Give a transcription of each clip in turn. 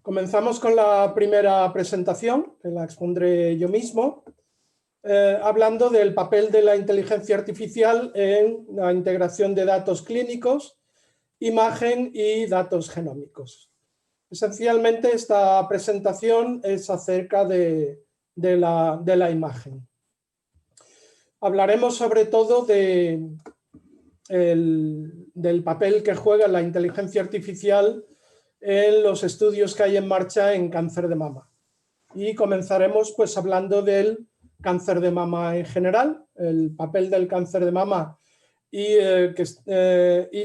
Comenzamos con la primera presentación, que la expondré yo mismo, hablando del papel de la inteligencia artificial en la integración de datos clínicos, imagen y datos genómicos. Esencialmente esta presentación es acerca de la imagen. Hablaremos sobre todo del papel que juega la inteligencia artificial en los estudios que hay en marcha en cáncer de mama. Y comenzaremos pues hablando del cáncer de mama en general, el papel del cáncer de mama y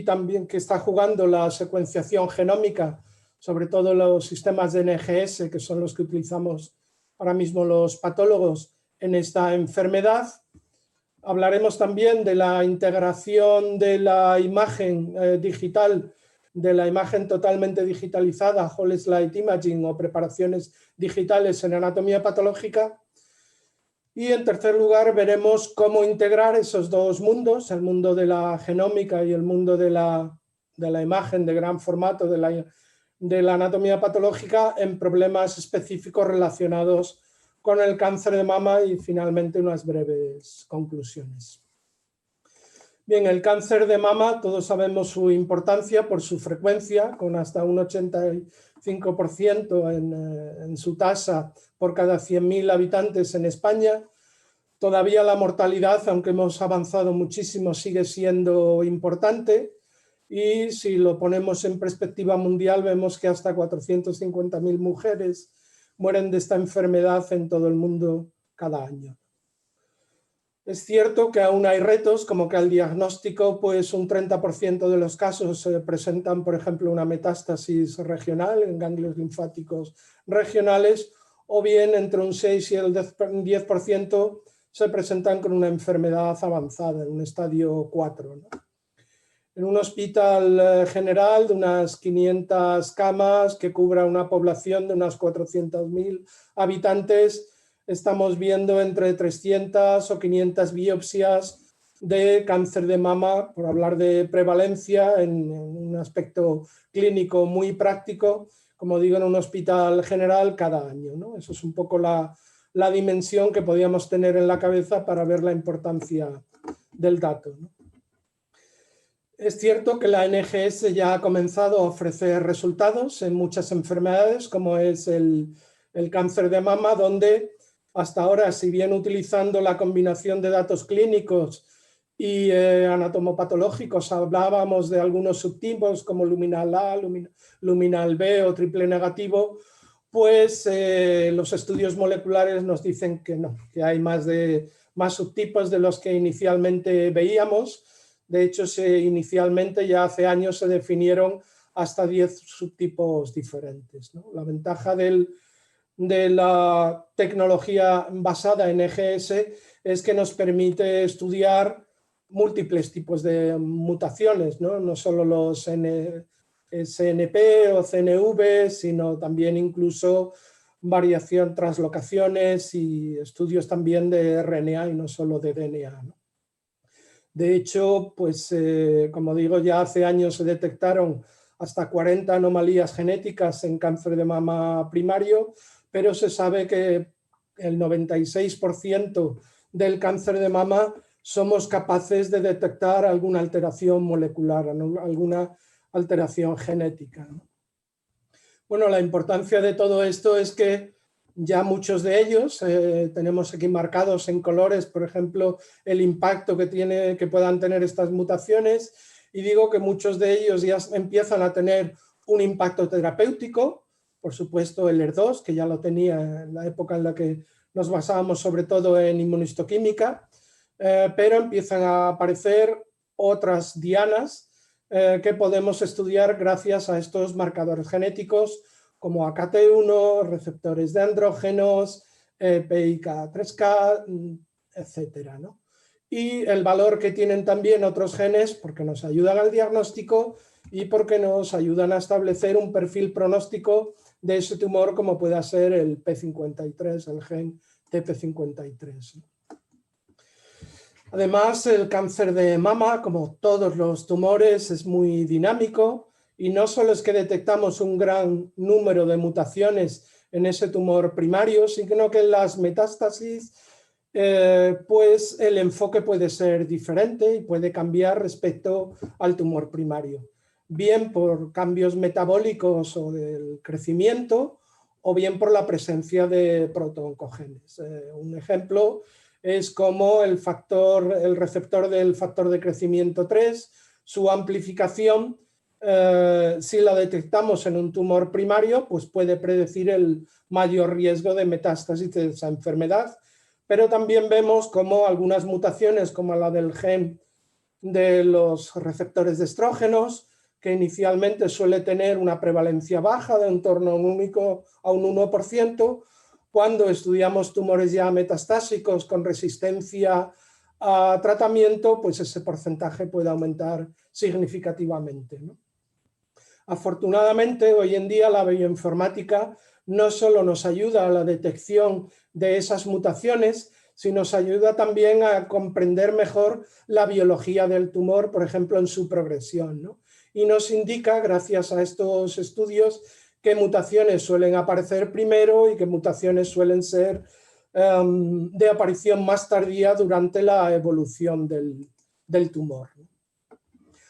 también que está jugando la secuenciación genómica, sobre todo los sistemas de NGS, que son los que utilizamos ahora mismo los patólogos en esta enfermedad. Hablaremos también de la integración de la imagen digital, de la imagen totalmente digitalizada, whole slide imaging o preparaciones digitales en anatomía patológica. Y en tercer lugar veremos cómo integrar esos dos mundos, el mundo de la genómica y el mundo de la imagen de gran formato de la anatomía patológica en problemas específicos relacionados con el cáncer de mama y finalmente unas breves conclusiones. Bien, el cáncer de mama, todos sabemos su importancia por su frecuencia, con hasta un 85% en su tasa por cada 100.000 habitantes en España. Todavía la mortalidad, aunque hemos avanzado muchísimo, sigue siendo importante y si lo ponemos en perspectiva mundial vemos que hasta 450.000 mujeres mueren de esta enfermedad en todo el mundo cada año. Es cierto que aún hay retos, como que al diagnóstico pues un 30% de los casos presentan, por ejemplo, una metástasis regional en ganglios linfáticos regionales, o bien entre un 6 y el 10% se presentan con una enfermedad avanzada, en un estadio 4, ¿no? En un hospital general de unas 500 camas que cubra una población de unas 400.000 habitantes, estamos viendo entre 300 o 500 biopsias de cáncer de mama, por hablar de prevalencia en un aspecto clínico muy práctico, como digo, en un hospital general cada año, ¿no? Eso es un poco la dimensión que podíamos tener en la cabeza para ver la importancia del dato, ¿no? Es cierto que la NGS ya ha comenzado a ofrecer resultados en muchas enfermedades, como es el cáncer de mama, donde hasta ahora, si bien utilizando la combinación de datos clínicos y anatomopatológicos, hablábamos de algunos subtipos como luminal A, luminal B o triple negativo, pues los estudios moleculares nos dicen que no, que hay más subtipos de los que inicialmente veíamos. De hecho, inicialmente ya hace años se definieron hasta 10 subtipos diferentes, ¿no? La ventaja de la tecnología basada en EGS es que nos permite estudiar múltiples tipos de mutaciones, ¿no? No solo los SNP o CNV, sino también incluso variación, translocaciones y estudios también de RNA y no solo de DNA, ¿no? De hecho, pues como digo, ya hace años se detectaron hasta 40 anomalías genéticas en cáncer de mama primario, pero se sabe que el 96% del cáncer de mama somos capaces de detectar alguna alteración molecular, alguna alteración genética, ¿no? Bueno, la importancia de todo esto es que ya muchos de ellos, tenemos aquí marcados en colores, por ejemplo, el impacto que puedan tener estas mutaciones, y digo que muchos de ellos ya empiezan a tener un impacto terapéutico, por supuesto el ER2, que ya lo tenía en la época en la que nos basábamos sobre todo en inmunistoquímica, pero empiezan a aparecer otras dianas que podemos estudiar gracias a estos marcadores genéticos, como AKT1, receptores de andrógenos, PIK3K, etcétera, ¿no? Y el valor que tienen también otros genes, porque nos ayudan al diagnóstico y porque nos ayudan a establecer un perfil pronóstico de ese tumor, como pueda ser el P53, el gen TP53. Además, el cáncer de mama, como todos los tumores, es muy dinámico Y no solo es que detectamos un gran número de mutaciones en ese tumor primario, sino que en las metástasis pues el enfoque puede ser diferente y puede cambiar respecto al tumor primario, bien por cambios metabólicos o del crecimiento, o bien por la presencia de protooncogenes. Un ejemplo es como el receptor del factor de crecimiento 3, su amplificación, si la detectamos en un tumor primario, pues puede predecir el mayor riesgo de metástasis de esa enfermedad. Pero también vemos como algunas mutaciones, como la del gen de los receptores de estrógenos, que inicialmente suele tener una prevalencia baja de en torno a un 1%, cuando estudiamos tumores ya metastásicos con resistencia a tratamiento, pues ese porcentaje puede aumentar significativamente, ¿no? Afortunadamente, hoy en día la bioinformática no solo nos ayuda a la detección de esas mutaciones, sino nos ayuda también a comprender mejor la biología del tumor, por ejemplo, en su progresión, ¿no? Y nos indica, gracias a estos estudios, qué mutaciones suelen aparecer primero y qué mutaciones suelen ser de aparición más tardía durante la evolución del tumor.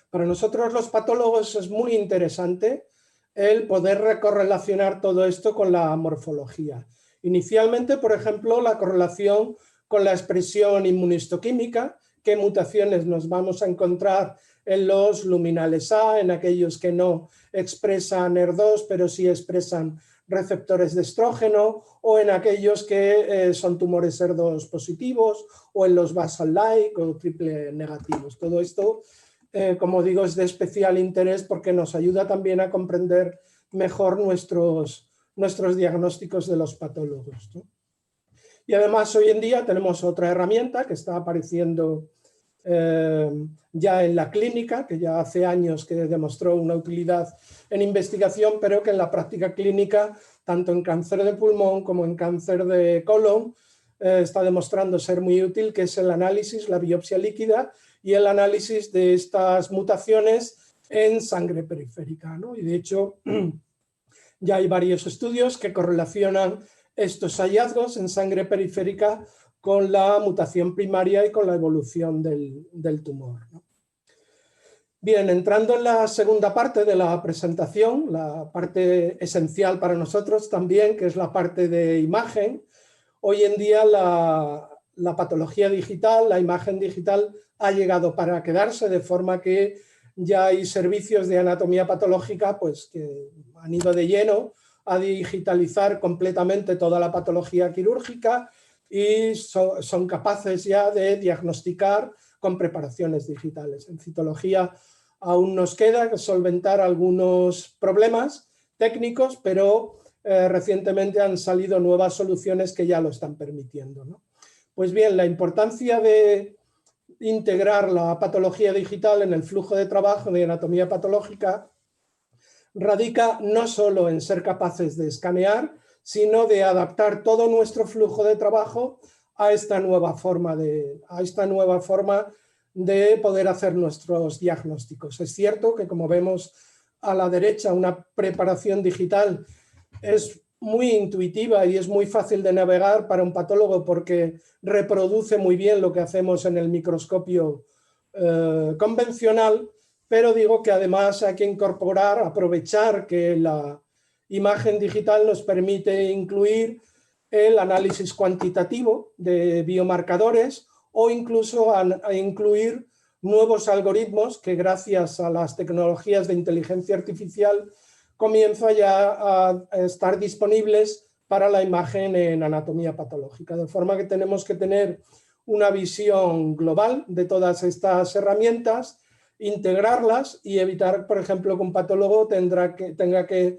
Para nosotros los patólogos es muy interesante el poder correlacionar todo esto con la morfología. Inicialmente, por ejemplo, la correlación con la expresión inmunistoquímica, qué mutaciones nos vamos a encontrar en los luminales A, en aquellos que no expresan ER2, pero sí expresan receptores de estrógeno, o en aquellos que son tumores ER2 positivos, o en los basal-like o triple negativos. Todo esto, como digo, es de especial interés porque nos ayuda también a comprender mejor nuestros diagnósticos de los patólogos, ¿no? Y además hoy en día tenemos otra herramienta que está apareciendo ya en la clínica, que ya hace años que demostró una utilidad en investigación, pero que en la práctica clínica, tanto en cáncer de pulmón como en cáncer de colon, está demostrando ser muy útil, que es el análisis, la biopsia líquida y el análisis de estas mutaciones en sangre periférica, ¿no? Y de hecho ya hay varios estudios que correlacionan estos hallazgos en sangre periférica con la mutación primaria y con la evolución del tumor, ¿no? Bien, entrando en la segunda parte de la presentación, la parte esencial para nosotros también, que es la parte de imagen. Hoy en día la patología digital, la imagen digital ha llegado para quedarse, de forma que ya hay servicios de anatomía patológica pues, que han ido de lleno a digitalizar completamente toda la patología quirúrgica y son capaces ya de diagnosticar con preparaciones digitales. En citología aún nos queda solventar algunos problemas técnicos, pero recientemente han salido nuevas soluciones que ya lo están permitiendo, ¿no? Pues bien, la importancia de integrar la patología digital en el flujo de trabajo de anatomía patológica radica no solo en ser capaces de escanear, sino de adaptar todo nuestro flujo de trabajo a esta nueva forma de poder hacer nuestros diagnósticos. Es cierto que, como vemos a la derecha, una preparación digital es muy intuitiva y es muy fácil de navegar para un patólogo porque reproduce muy bien lo que hacemos en el microscopio convencional, pero digo que además hay que aprovechar que la imagen digital nos permite incluir el análisis cuantitativo de biomarcadores o incluso a incluir nuevos algoritmos que, gracias a las tecnologías de inteligencia artificial, comienzan ya a estar disponibles para la imagen en anatomía patológica. De forma que tenemos que tener una visión global de todas estas herramientas, integrarlas y evitar, por ejemplo, que un patólogo tenga que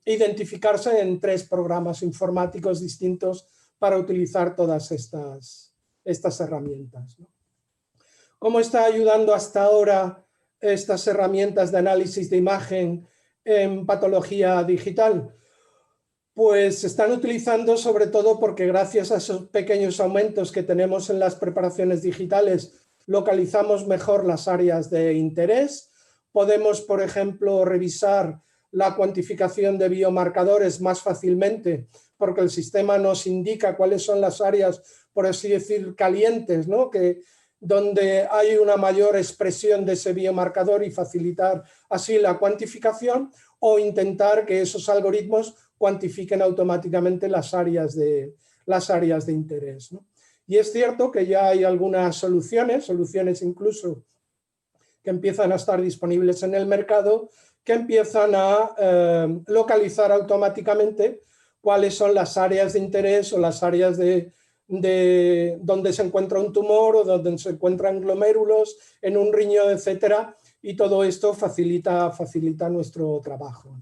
identificarse en 3 programas informáticos distintos para utilizar todas estas herramientas, ¿no? ¿Cómo está ayudando hasta ahora estas herramientas de análisis de imagen en patología digital? Pues se están utilizando sobre todo porque, gracias a esos pequeños aumentos que tenemos en las preparaciones digitales, localizamos mejor las áreas de interés, podemos, por ejemplo, revisar la cuantificación de biomarcadores más fácilmente, porque el sistema nos indica cuáles son las áreas, por así decir, calientes, ¿no? Donde hay una mayor expresión de ese biomarcador y facilitar así la cuantificación, o intentar que esos algoritmos cuantifiquen automáticamente las áreas de interés, ¿no? Y es cierto que ya hay algunas soluciones incluso que empiezan a estar disponibles en el mercado, que empiezan a localizar automáticamente cuáles son las áreas de interés o las áreas de donde se encuentra un tumor o donde se encuentran glomérulos en un riñón, etcétera, y todo esto facilita nuestro trabajo.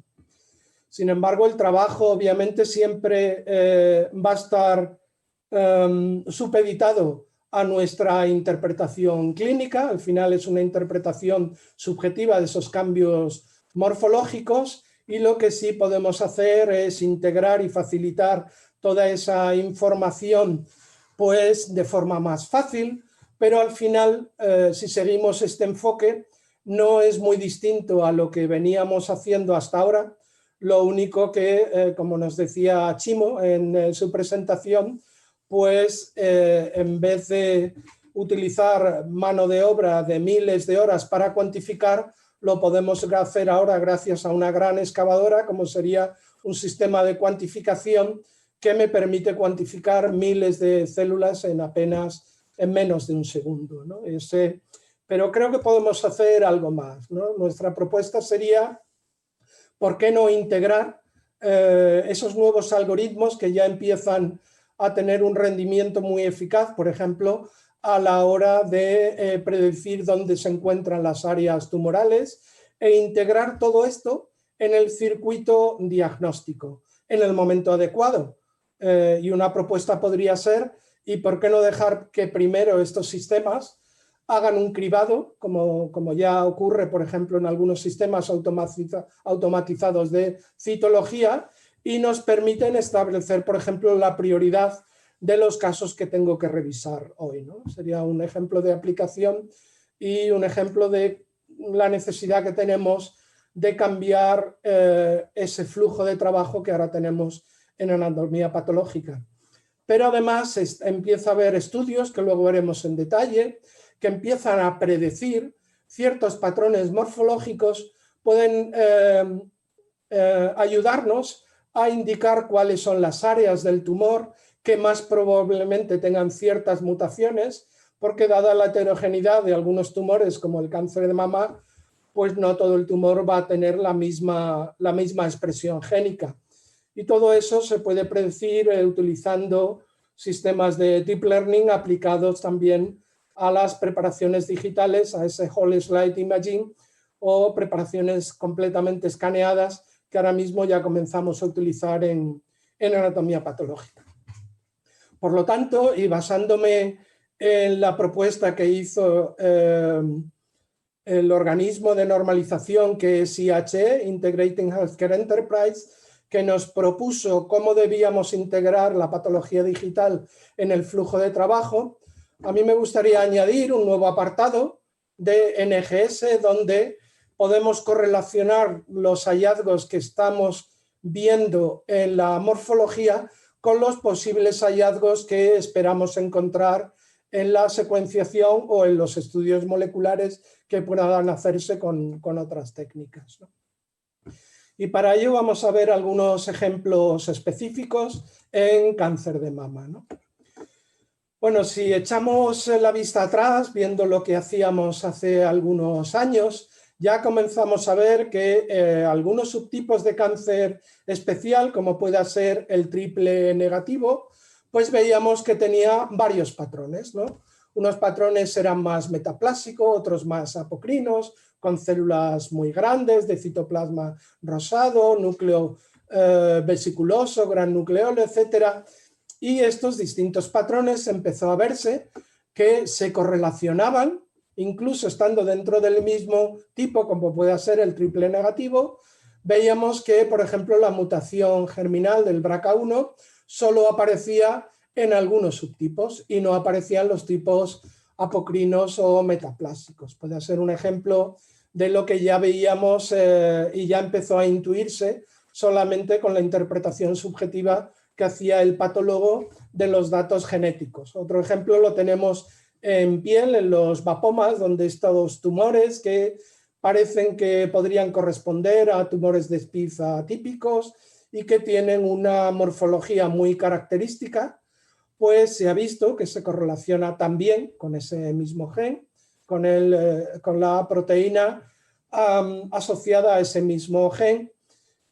Sin embargo, el trabajo obviamente siempre va a estar supeditado a nuestra interpretación clínica. Al final es una interpretación subjetiva de esos cambios morfológicos, y lo que sí podemos hacer es integrar y facilitar toda esa información pues de forma más fácil, pero al final si seguimos este enfoque no es muy distinto a lo que veníamos haciendo hasta ahora. Lo único que, como nos decía Chimo en su presentación, pues en vez de utilizar mano de obra de miles de horas para cuantificar, lo podemos hacer ahora gracias a una gran excavadora, como sería un sistema de cuantificación que me permite cuantificar miles de células en menos de un segundo, ¿no? Pero creo que podemos hacer algo más, ¿no? Nuestra propuesta sería, ¿por qué no integrar esos nuevos algoritmos que ya empiezan a tener un rendimiento muy eficaz, por ejemplo, a la hora de predecir dónde se encuentran las áreas tumorales, e integrar todo esto en el circuito diagnóstico en el momento adecuado? Y una propuesta podría ser, ¿y por qué no dejar que primero estos sistemas hagan un cribado, como ya ocurre, por ejemplo, en algunos sistemas automatizados de citología, y nos permiten establecer, por ejemplo, la prioridad de los casos que tengo que revisar hoy, ¿no? Sería un ejemplo de aplicación y un ejemplo de la necesidad que tenemos de cambiar ese flujo de trabajo que ahora tenemos en anatomía patológica. Pero además empieza a haber estudios, que luego veremos en detalle, que empiezan a predecir ciertos patrones morfológicos, pueden ayudarnos a indicar cuáles son las áreas del tumor que más probablemente tengan ciertas mutaciones, porque dada la heterogeneidad de algunos tumores como el cáncer de mama, pues no todo el tumor va a tener la misma expresión génica. Y todo eso se puede predecir utilizando sistemas de deep learning aplicados también a las preparaciones digitales, a ese whole slide imaging, o preparaciones completamente escaneadas que ahora mismo ya comenzamos a utilizar en anatomía patológica. Por lo tanto, y basándome en la propuesta que hizo el organismo de normalización que es IHE, Integrating Healthcare Enterprise, que nos propuso cómo debíamos integrar la patología digital en el flujo de trabajo, a mí me gustaría añadir un nuevo apartado de NGS donde podemos correlacionar los hallazgos que estamos viendo en la morfología con los posibles hallazgos que esperamos encontrar en la secuenciación o en los estudios moleculares que puedan hacerse con otras técnicas, ¿no? Y para ello vamos a ver algunos ejemplos específicos en cáncer de mama, ¿no? Bueno, si echamos la vista atrás, viendo lo que hacíamos hace algunos años, ya comenzamos a ver que algunos subtipos de cáncer especial, como pueda ser el triple negativo, pues veíamos que tenía varios patrones, ¿no? Unos patrones eran más metaplásicos, otros más apocrinos, con células muy grandes de citoplasma rosado, núcleo vesiculoso, gran nucleolo, etc. Y estos distintos patrones empezó a verse que se correlacionaban, incluso estando dentro del mismo tipo, como puede ser el triple negativo. Veíamos que, por ejemplo, la mutación germinal del BRCA1 solo aparecía en algunos subtipos y no aparecían los tipos apocrinos o metaplásicos. Puede ser un ejemplo de lo que ya veíamos y ya empezó a intuirse solamente con la interpretación subjetiva que hacía el patólogo de los datos genéticos. Otro ejemplo lo tenemos en piel, en los vapomas, donde estos tumores que parecen que podrían corresponder a tumores de Spitz atípicos y que tienen una morfología muy característica, pues se ha visto que se correlaciona también con ese mismo gen, con la proteína asociada a ese mismo gen.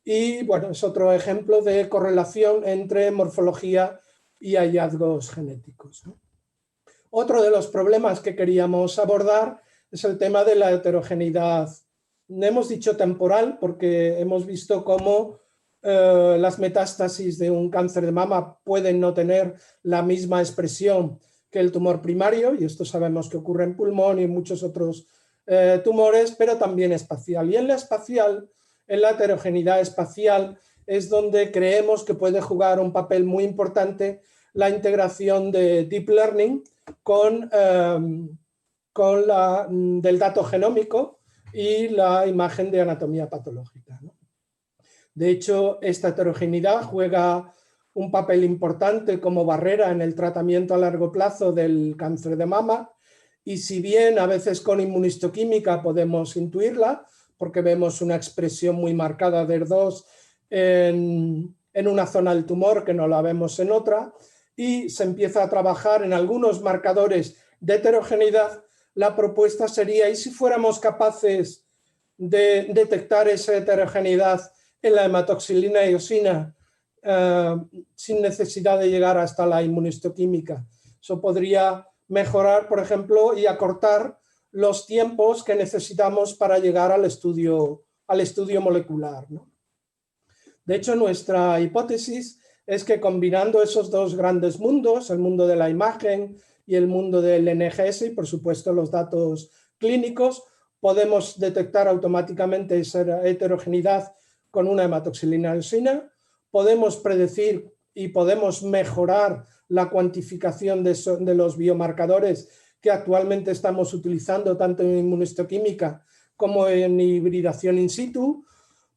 Y bueno, es otro ejemplo de correlación entre morfología y hallazgos genéticos, ¿no? Otro de los problemas que queríamos abordar es el tema de la heterogeneidad. No hemos dicho temporal porque hemos visto cómo las metástasis de un cáncer de mama pueden no tener la misma expresión que el tumor primario, y esto sabemos que ocurre en pulmón y en muchos otros tumores, pero también espacial. Y en la espacial, en la heterogeneidad espacial, es donde creemos que puede jugar un papel muy importante la integración de Deep Learning del dato genómico y la imagen de anatomía patológica, ¿no? De hecho, esta heterogeneidad juega un papel importante como barrera en el tratamiento a largo plazo del cáncer de mama, y si bien a veces con inmunistoquímica podemos intuirla, porque vemos una expresión muy marcada de ER2 en una zona del tumor que no la vemos en otra, y se empieza a trabajar en algunos marcadores de heterogeneidad, la propuesta sería, ¿y si fuéramos capaces de detectar esa heterogeneidad en la hematoxilina y eosina sin necesidad de llegar hasta la inmunistoquímica? Eso podría mejorar, por ejemplo, y acortar los tiempos que necesitamos para llegar al estudio molecular, ¿no? De hecho, nuestra hipótesis es que combinando esos dos grandes mundos, el mundo de la imagen y el mundo del NGS y por supuesto los datos clínicos, podemos detectar automáticamente esa heterogeneidad con una hematoxilina eosina, podemos predecir y podemos mejorar la cuantificación de los biomarcadores que actualmente estamos utilizando tanto en inmunistoquímica como en hibridación in situ,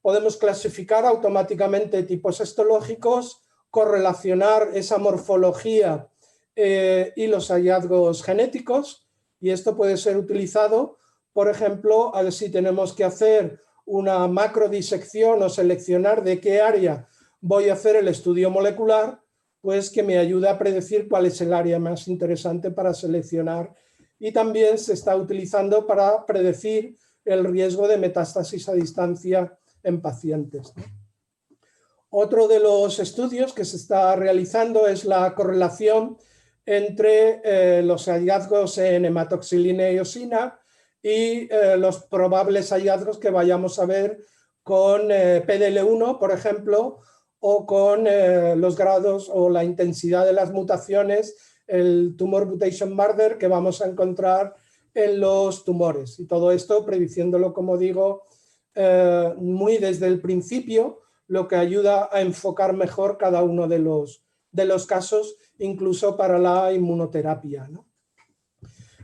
podemos clasificar automáticamente tipos histológicos, correlacionar esa morfología y los hallazgos genéticos, y esto puede ser utilizado, por ejemplo, a ver si tenemos que hacer una macrodisección o seleccionar de qué área voy a hacer el estudio molecular, pues que me ayuda a predecir cuál es el área más interesante para seleccionar, y también se está utilizando para predecir el riesgo de metástasis a distancia en pacientes, ¿no? Otro de los estudios que se está realizando es la correlación entre los hallazgos en hematoxilina y eosina y los probables hallazgos que vayamos a ver con PDL1, por ejemplo, o con los grados o la intensidad de las mutaciones, el Tumor Mutation Marker que vamos a encontrar en los tumores. Y todo esto prediciéndolo, como digo, muy desde el principio, lo que ayuda a enfocar mejor cada uno de los casos, incluso para la inmunoterapia, ¿no?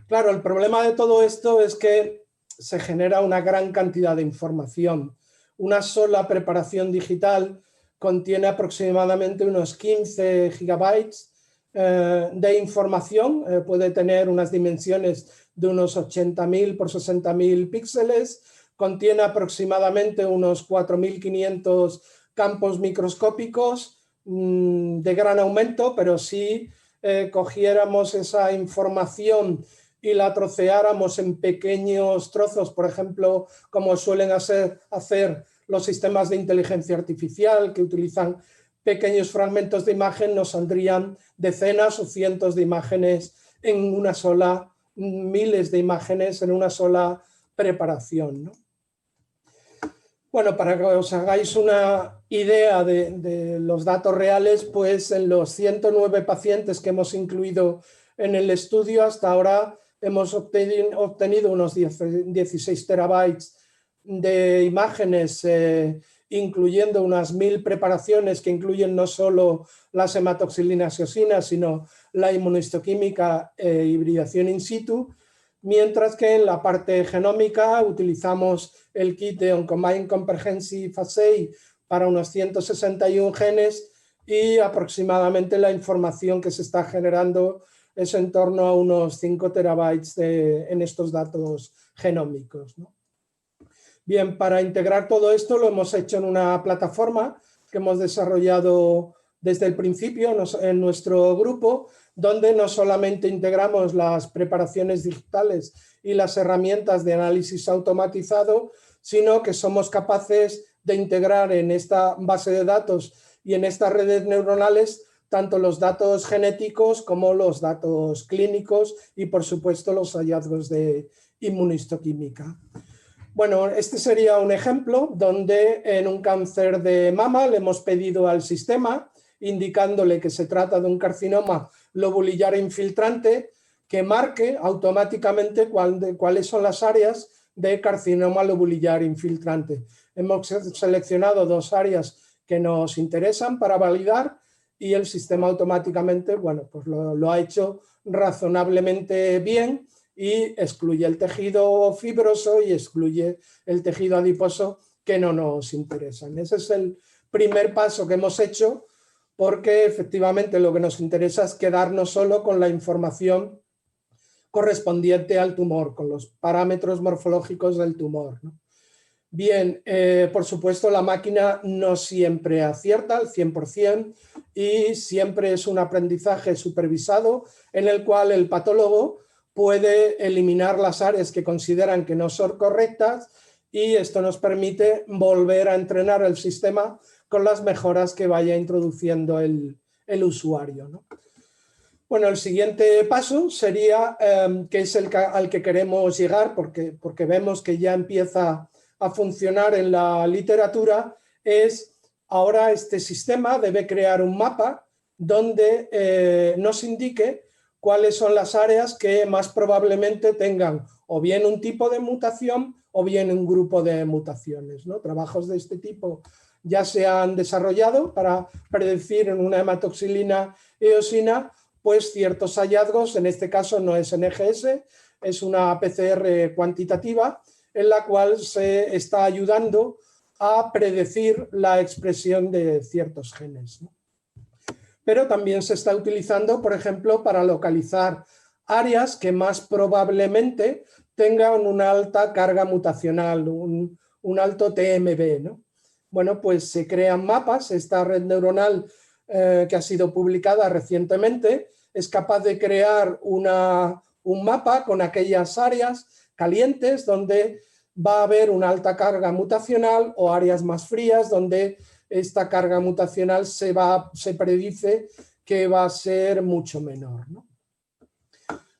Claro, el problema de todo esto es que se genera una gran cantidad de información. Una sola preparación digital contiene aproximadamente unos 15 gigabytes de información, puede tener unas dimensiones de unos 80.000 por 60.000 píxeles, contiene aproximadamente unos 4.500 campos microscópicos de gran aumento, pero si cogiéramos esa información y la troceáramos en pequeños trozos, por ejemplo, como suelen hacer los sistemas de inteligencia artificial que utilizan pequeños fragmentos de imagen, nos saldrían decenas o cientos de imágenes en una sola, miles de imágenes en una sola preparación, ¿no? Bueno, para que os hagáis una idea de los datos reales, pues en los 109 pacientes que hemos incluido en el estudio, hasta ahora hemos obtenido unos 16 terabytes de imágenes, incluyendo unas 1000 preparaciones que incluyen no solo las hematoxilinas y eosinas, sino la inmunistoquímica e hibridación in situ. mientras que en la parte genómica utilizamos el kit de Oncomine Comprehensive Assay para unos 161 genes y aproximadamente la información que se está generando es en torno a unos 5 terabytes en estos datos genómicos, ¿no? Bien, para integrar todo esto lo hemos hecho en una plataforma que hemos desarrollado desde el principio en nuestro grupo, donde no solamente integramos las preparaciones digitales y las herramientas de análisis automatizado, sino que somos capaces de integrar en esta base de datos y en estas redes neuronales tanto los datos genéticos como los datos clínicos y, por supuesto, los hallazgos de inmunistoquímica. Bueno, este sería un ejemplo donde en un cáncer de mama le hemos pedido al sistema, indicándole que se trata de un carcinoma lobulillar infiltrante, que marque automáticamente cuáles son las áreas de carcinoma lobulillar infiltrante. Hemos seleccionado 2 áreas que nos interesan para validar y el sistema automáticamente, bueno, pues lo ha hecho razonablemente bien y excluye el tejido fibroso y excluye el tejido adiposo que no nos interesan. Ese es el primer paso que hemos hecho, porque efectivamente lo que nos interesa es quedarnos solo con la información correspondiente al tumor, con los parámetros morfológicos del tumor, ¿no? Bien, por supuesto la máquina no siempre acierta al 100% y siempre es un aprendizaje supervisado en el cual el patólogo puede eliminar las áreas que consideran que no son correctas y esto nos permite volver a entrenar el sistema con las mejoras que vaya introduciendo el usuario, ¿no? Bueno, el siguiente paso sería, que es al que queremos llegar, porque vemos que ya empieza a funcionar en la literatura, es ahora este sistema debe crear un mapa donde nos indique cuáles son las áreas que más probablemente tengan o bien un tipo de mutación o bien un grupo de mutaciones, ¿no? Trabajos de este tipo ya se han desarrollado para predecir en una hematoxilina eosina pues ciertos hallazgos, en este caso no es NGS, es una PCR cuantitativa en la cual se está ayudando a predecir la expresión de ciertos genes, ¿no? Pero también se está utilizando, por ejemplo, para localizar áreas que más probablemente tengan una alta carga mutacional, un alto TMB, ¿no? Bueno, pues se crean mapas. Esta red neuronal que ha sido publicada recientemente es capaz de crear un mapa con aquellas áreas calientes donde va a haber una alta carga mutacional o áreas más frías donde esta carga mutacional se predice que va a ser mucho menor, ¿no?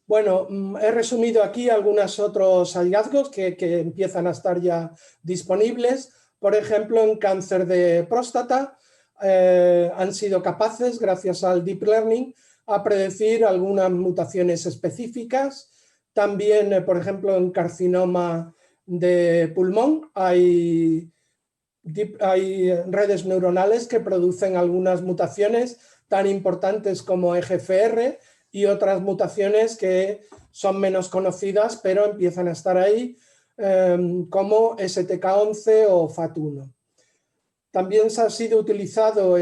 Bueno, he resumido aquí algunos otros hallazgos que empiezan a estar ya disponibles. Por ejemplo, en cáncer de próstata han sido capaces, gracias al Deep Learning, a predecir algunas mutaciones específicas. También, por ejemplo, en carcinoma de pulmón hay redes neuronales que producen algunas mutaciones tan importantes como EGFR y otras mutaciones que son menos conocidas pero empiezan a estar ahí, como STK11 o FAT1. También se ha sido utilizado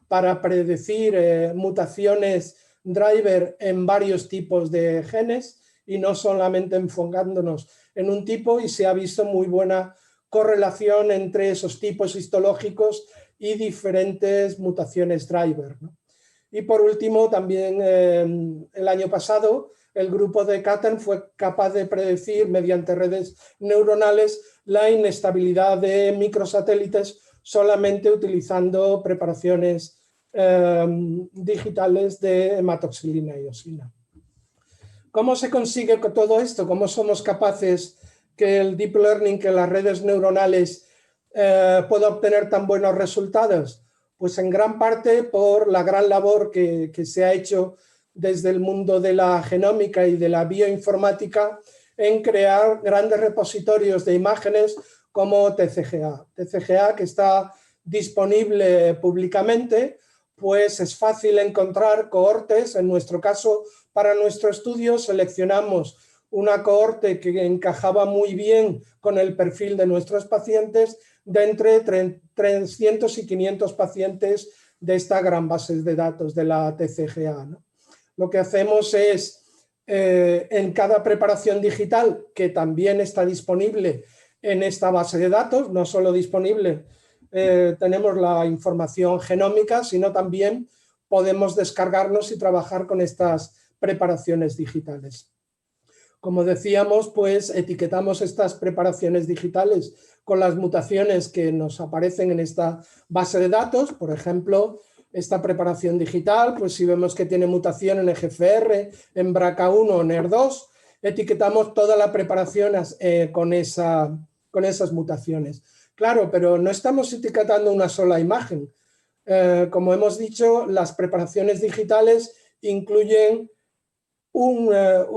para predecir mutaciones driver en varios tipos de genes y no solamente enfocándonos en un tipo, y se ha visto muy buena correlación entre esos tipos histológicos y diferentes mutaciones driver, ¿no? Y por último, también el año pasado, el grupo de Katten fue capaz de predecir mediante redes neuronales la inestabilidad de microsatélites solamente utilizando preparaciones digitales de hematoxilina y eosina. ¿Cómo se consigue todo esto? ¿Cómo somos capaces que el Deep Learning, que las redes neuronales pueda obtener tan buenos resultados? Pues en gran parte por la gran labor que se ha hecho desde el mundo de la genómica y de la bioinformática en crear grandes repositorios de imágenes como TCGA. TCGA, que está disponible públicamente, pues es fácil encontrar cohortes. En nuestro caso, para nuestro estudio, seleccionamos una cohorte que encajaba muy bien con el perfil de nuestros pacientes, de entre 300 y 500 pacientes de esta gran base de datos de la TCGA, ¿no? Lo que hacemos es, en cada preparación digital, que también está disponible en esta base de datos, no solo disponible, tenemos la información genómica, sino también podemos descargarnos y trabajar con estas preparaciones digitales. Como decíamos, pues etiquetamos estas preparaciones digitales con las mutaciones que nos aparecen en esta base de datos. Por ejemplo, esta preparación digital, pues si vemos que tiene mutación en EGFR, en BRCA1 o NER2, etiquetamos toda la preparación con esas mutaciones. Claro, pero no estamos etiquetando una sola imagen. Como hemos dicho, las preparaciones digitales incluyen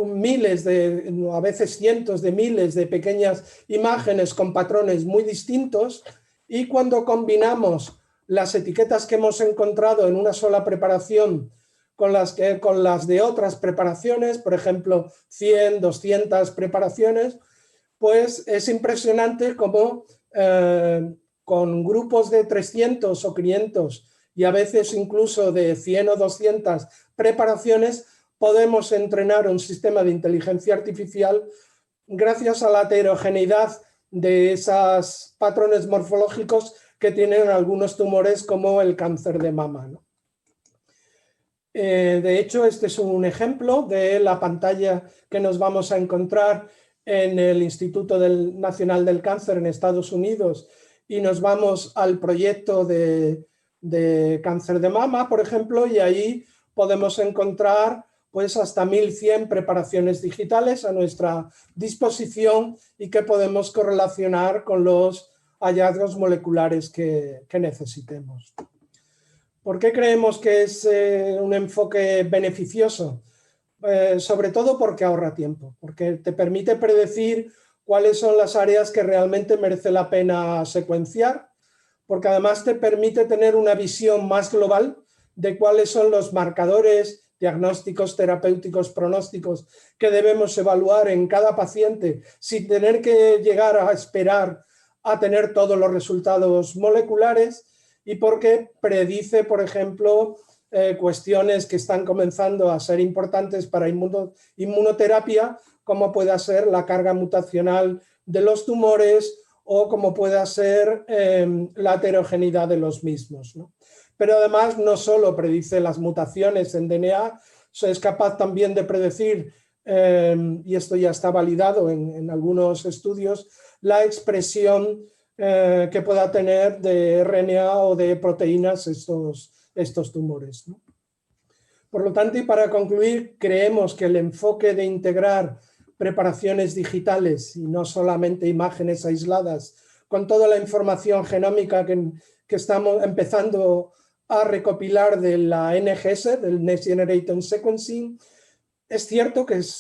miles a veces cientos de miles de pequeñas imágenes con patrones muy distintos, y cuando combinamos las etiquetas que hemos encontrado en una sola preparación con las de otras preparaciones, por ejemplo 100, 200 preparaciones, pues es impresionante cómo con grupos de 300 o 500 y a veces incluso de 100 o 200 preparaciones podemos entrenar un sistema de inteligencia artificial gracias a la heterogeneidad de esos patrones morfológicos que tienen algunos tumores como el cáncer de mama, ¿no? De hecho, este es un ejemplo de la pantalla que nos vamos a encontrar en el Instituto Nacional del Cáncer en Estados Unidos, y nos vamos al proyecto de cáncer de mama, por ejemplo, y ahí podemos encontrar pues hasta 1100 preparaciones digitales a nuestra disposición y que podemos correlacionar con los hallazgos moleculares que necesitemos. ¿Por qué creemos que es un enfoque beneficioso? Sobre todo porque ahorra tiempo, porque te permite predecir cuáles son las áreas que realmente merece la pena secuenciar, porque además te permite tener una visión más global de cuáles son los marcadores diagnósticos, terapéuticos, pronósticos que debemos evaluar en cada paciente sin tener que llegar a esperar a tener todos los resultados moleculares, y porque predice, por ejemplo, cuestiones que están comenzando a ser importantes para inmunoterapia, como pueda ser la carga mutacional de los tumores o como pueda ser la heterogeneidad de los mismos, ¿no? Pero además no solo predice las mutaciones en DNA, es capaz también de predecir, y esto ya está validado en algunos estudios, la expresión que pueda tener de RNA o de proteínas estos tumores, ¿no? Por lo tanto, y para concluir, creemos que el enfoque de integrar preparaciones digitales y no solamente imágenes aisladas, con toda la información genómica que estamos empezando a recopilar de la NGS, del Next Generation Sequencing, es cierto que es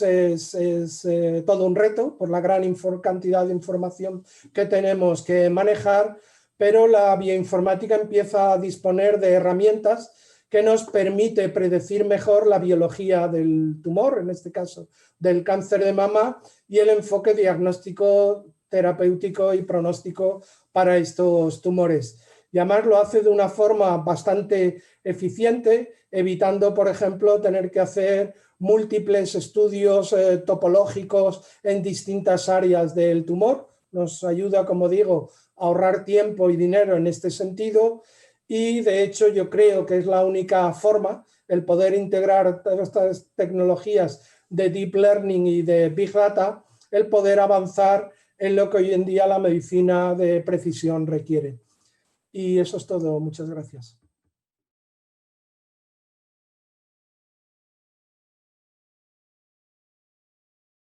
todo un reto por la gran cantidad de información que tenemos que manejar, pero la bioinformática empieza a disponer de herramientas que nos permite predecir mejor la biología del tumor, en este caso del cáncer de mama, y el enfoque diagnóstico, terapéutico y pronóstico para estos tumores. Y además lo hace de una forma bastante eficiente, evitando, por ejemplo, tener que hacer múltiples estudios topológicos en distintas áreas del tumor. Nos ayuda, como digo, a ahorrar tiempo y dinero en este sentido, y de hecho yo creo que es la única forma el poder integrar todas estas tecnologías de Deep Learning y de Big Data, el poder avanzar en lo que hoy en día la medicina de precisión requiere. Y eso es todo. Muchas gracias.